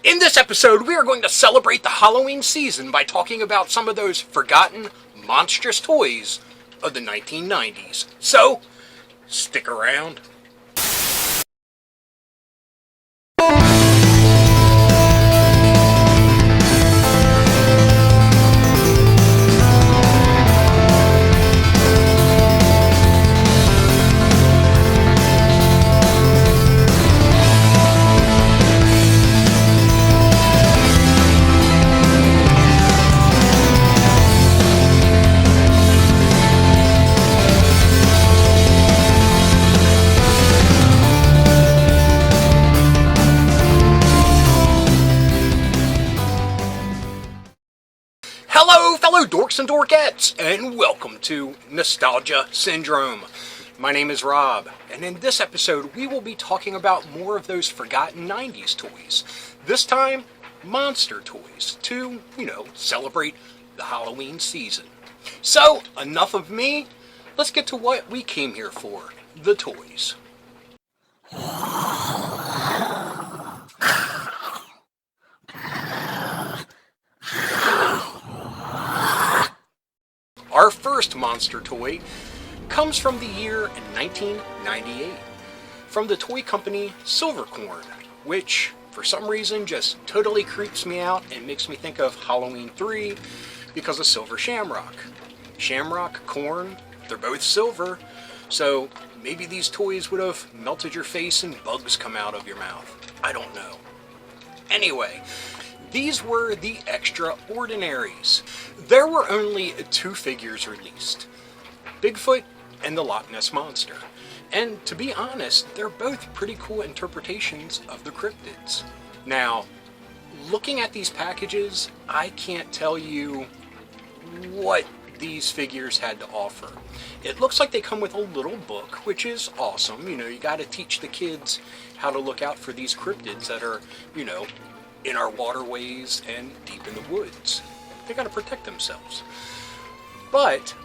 In this episode, we are going to celebrate the Halloween season by talking about some of those forgotten, monstrous toys of the 1990s. So, stick around. Hello, fellow dorks and dorkettes, and welcome to Nostalgia Syndrome. My name is Rob, and in this episode, we will be talking about more of those forgotten 90s toys. This time, monster toys, to, celebrate the Halloween season. So, enough of me. Let's get to what we came here for, the toys. Our first monster toy comes from the year 1998, from the toy company Silvercorn, which for some reason just totally creeps me out and makes me think of Halloween 3 because of Silver Shamrock. Shamrock, corn, they're both silver, so maybe these toys would have melted your face and bugs come out of your mouth. I don't know. Anyway, these were the Extraordinaries. There were only two figures released, Bigfoot and the Loch Ness Monster. And to be honest, they're both pretty cool interpretations of the cryptids. Now, looking at these packages, I can't tell you what these figures had to offer. It looks like they come with a little book, which is awesome. You gotta teach the kids how to look out for these cryptids that are, in our waterways and deep in the woods. They gotta protect themselves. But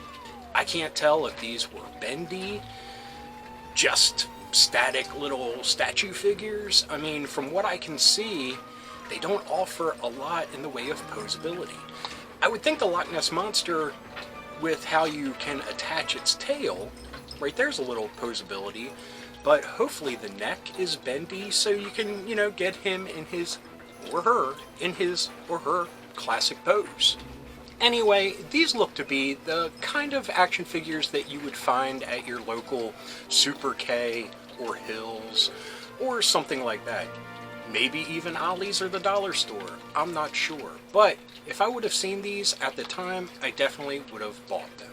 I can't tell if these were bendy, just static little statue figures. I mean, from what I can see, they don't offer a lot in the way of posability. I would think the Loch Ness Monster, with how you can attach its tail, right there's a little posability, but hopefully the neck is bendy so you can, get him in his or her classic pose. Anyway, these look to be the kind of action figures that you would find at your local Super K or Hills or something like that. Maybe even Ollie's or the dollar store. I'm not sure. But if I would have seen these at the time, I definitely would have bought them.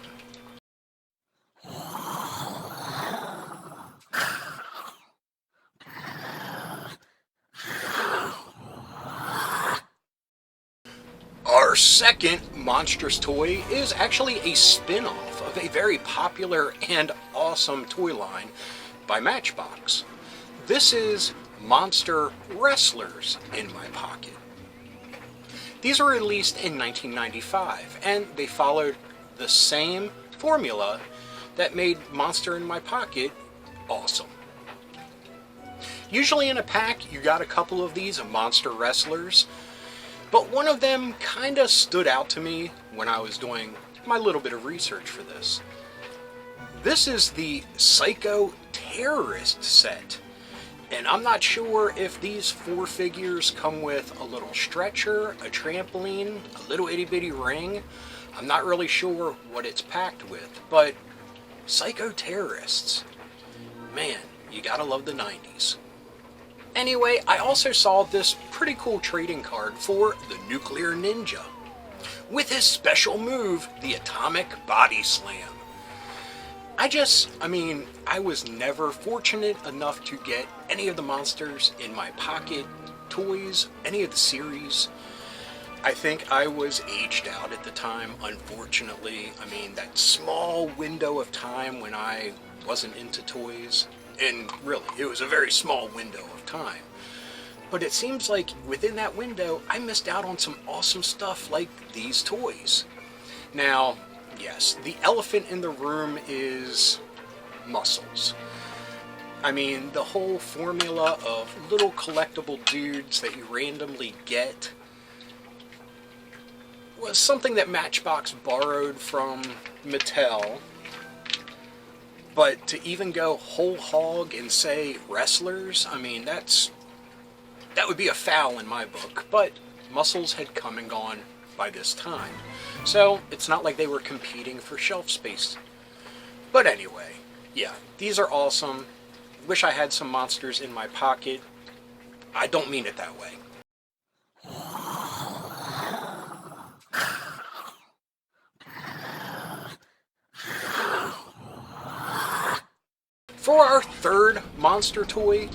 Our second monstrous toy is actually a spin-off of a very popular and awesome toy line by Matchbox. This is Monster Wrestlers in My Pocket. These were released in 1995, and they followed the same formula that made Monster in My Pocket awesome. Usually in a pack, you got a couple of these Monster Wrestlers, but one of them kind of stood out to me when I was doing my little bit of research for this. This is the Psycho Terrorist set. And I'm not sure if these four figures come with a little stretcher, a trampoline, a little itty bitty ring. I'm not really sure what it's packed with, but Psycho Terrorists. Man, you gotta love the 90s. Anyway, I also saw this pretty cool trading card for the Nuclear Ninja, with his special move, the Atomic Body Slam. I was never fortunate enough to get any of the monsters in my pocket toys, any of the series. I think I was aged out at the time, unfortunately. That small window of time when I wasn't into toys. And really, it was a very small window of time. But it seems like within that window, I missed out on some awesome stuff like these toys. Now, yes, the elephant in the room is muscles. I mean, the whole formula of little collectible dudes that you randomly get was something that Matchbox borrowed from Mattel. But to even go whole hog and say wrestlers, I mean, that would be a foul in my book. But muscles had come and gone by this time. So it's not like they were competing for shelf space. But anyway, yeah, these are awesome. Wish I had some monsters in my pocket. I don't mean it that way. For our third monster toy,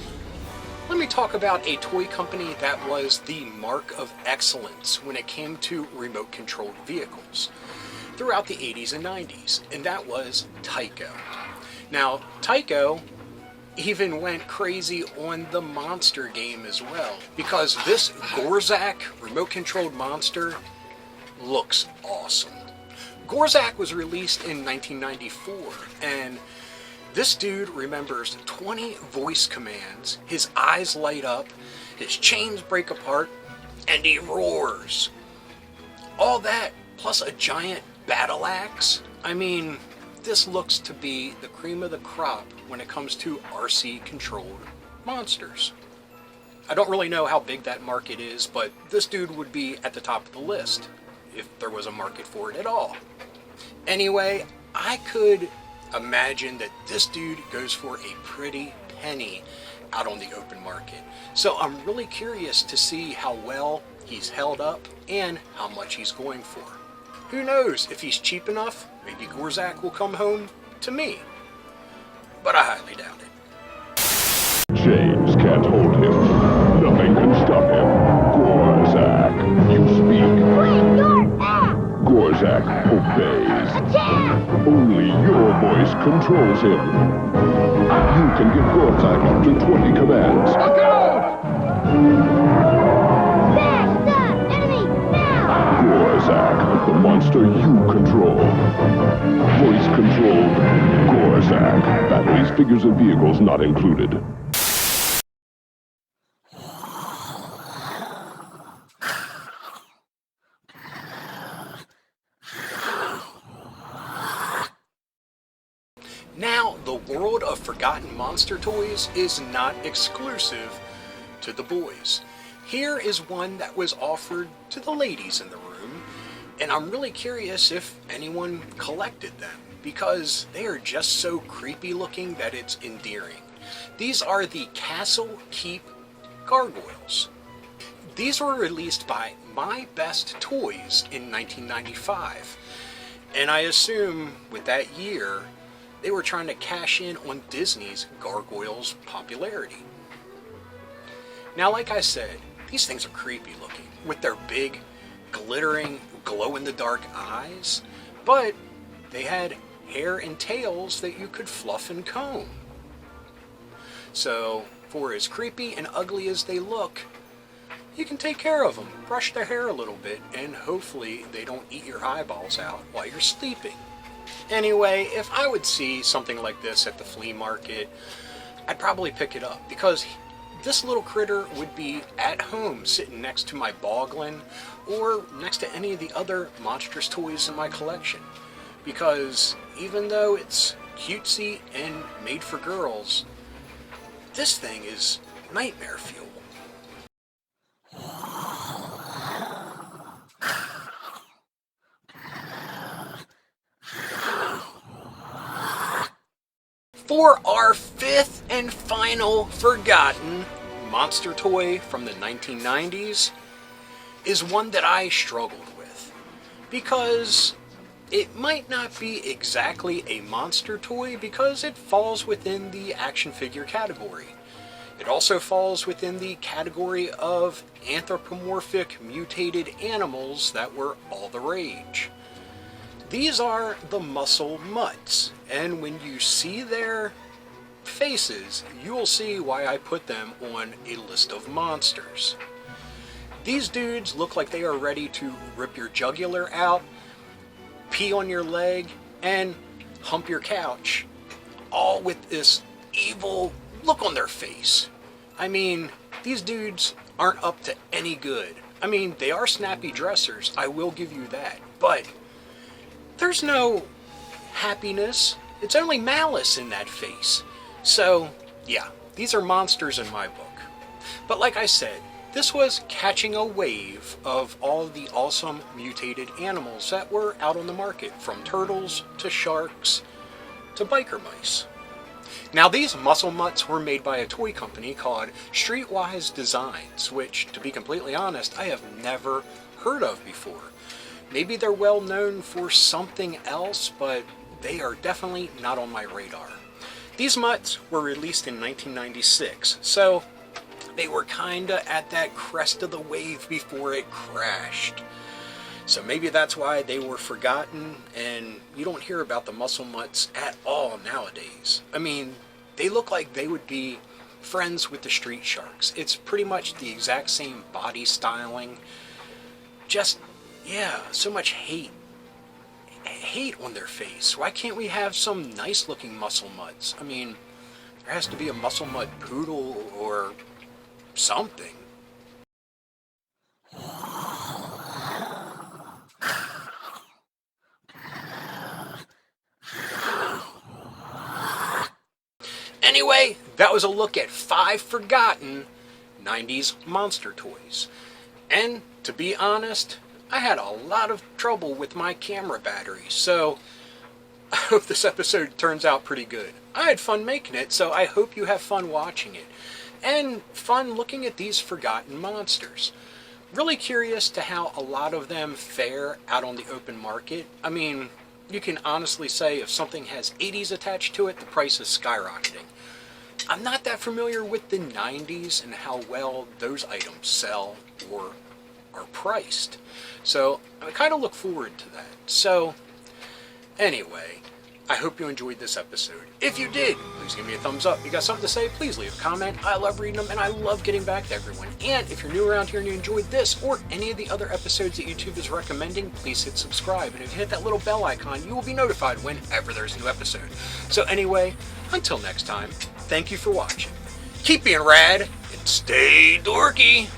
let me talk about a toy company that was the mark of excellence when it came to remote-controlled vehicles throughout the 80s and 90s, and that was Tyco. Now, Tyco even went crazy on the monster game as well, because this Gorac remote-controlled monster looks awesome. Gorac was released in 1994, and this dude remembers 20 voice commands, his eyes light up, his chains break apart, and he roars. All that, plus a giant battle axe. I mean, this looks to be the cream of the crop when it comes to RC-controlled monsters. I don't really know how big that market is, but this dude would be at the top of the list, if there was a market for it at all. Anyway, I could imagine that this dude goes for a pretty penny out on the open market. So I'm really curious to see how well he's held up and how much he's going for. Who knows, if he's cheap enough, maybe Gorac will come home to me. But I highly doubt it. Chains can't hold him. Nothing can stop him. Gorac, you speak. Gorac obeys. Attack! Only your voice controls him. You can give Gorac up to 20 commands. Look out! Smash the enemy now! Gorac, the monster you control. Voice-controlled Gorac. Batteries, figures, and vehicles not included. Now, the world of forgotten monster toys is not exclusive to the boys. Here is one that was offered to the ladies in the room, and I'm really curious if anyone collected them, because they are just so creepy looking that it's endearing. These are the Castle Keep gargoyles. These were released by My Best Toys in 1995, and I assume with that year, they were trying to cash in on Disney's Gargoyles popularity. Now, like I said, these things are creepy looking, with their big, glittering, glow-in-the-dark eyes, but they had hair and tails that you could fluff and comb. So, for as creepy and ugly as they look, you can take care of them, brush their hair a little bit, and hopefully they don't eat your eyeballs out while you're sleeping. Anyway, if I would see something like this at the flea market, I'd probably pick it up, because this little critter would be at home sitting next to my Boglin or next to any of the other monstrous toys in my collection. Because even though it's cutesy and made for girls, this thing is nightmare fuel. For our fifth and final forgotten monster toy from the 1990s is one that I struggled with, because it might not be exactly a monster toy because it falls within the action figure category. It also falls within the category of anthropomorphic mutated animals that were all the rage. These are the muscle mutts, and when you see their faces, you will see why I put them on a list of monsters. These dudes look like they are ready to rip your jugular out, pee on your leg, and hump your couch, all with this evil look on their face. I mean, these dudes aren't up to any good. I mean, they are snappy dressers, I will give you that. But there's no happiness. It's only malice in that face. So, yeah, these are monsters in my book. But like I said, this was catching a wave of all the awesome mutated animals that were out on the market, from turtles to sharks to biker mice. Now, these muscle mutts were made by a toy company called Streetwise Designs, which, to be completely honest, I have never heard of before. Maybe they're well known for something else, but they are definitely not on my radar. These mutts were released in 1996, so they were kinda at that crest of the wave before it crashed. So maybe that's why they were forgotten, and you don't hear about the muscle mutts at all nowadays. I mean, they look like they would be friends with the street sharks. It's pretty much the exact same body styling. Just, yeah, so much hate on their face. Why can't we have some nice looking muscle mutts? I mean, there has to be a muscle mutt poodle or something. Anyway, that was a look at 5 forgotten 90s monster toys. And to be honest, I had a lot of trouble with my camera battery, so I hope this episode turns out pretty good. I had fun making it, so I hope you have fun watching it. And fun looking at these forgotten monsters. Really curious to how a lot of them fare out on the open market. I mean, you can honestly say if something has 80s attached to it, the price is skyrocketing. I'm not that familiar with the 90s and how well those items sell or are priced. So I kind of look forward to that. So anyway, I hope you enjoyed this episode. If you did, please give me a thumbs up. You got something to say, please leave a comment. I love reading them, and I love getting back to everyone. And if you're new around here and you enjoyed this or any of the other episodes that YouTube is recommending, please hit subscribe. And if you hit that little bell icon, you will be notified whenever there's a new episode. So anyway, until next time, thank you for watching. Keep being rad and stay dorky.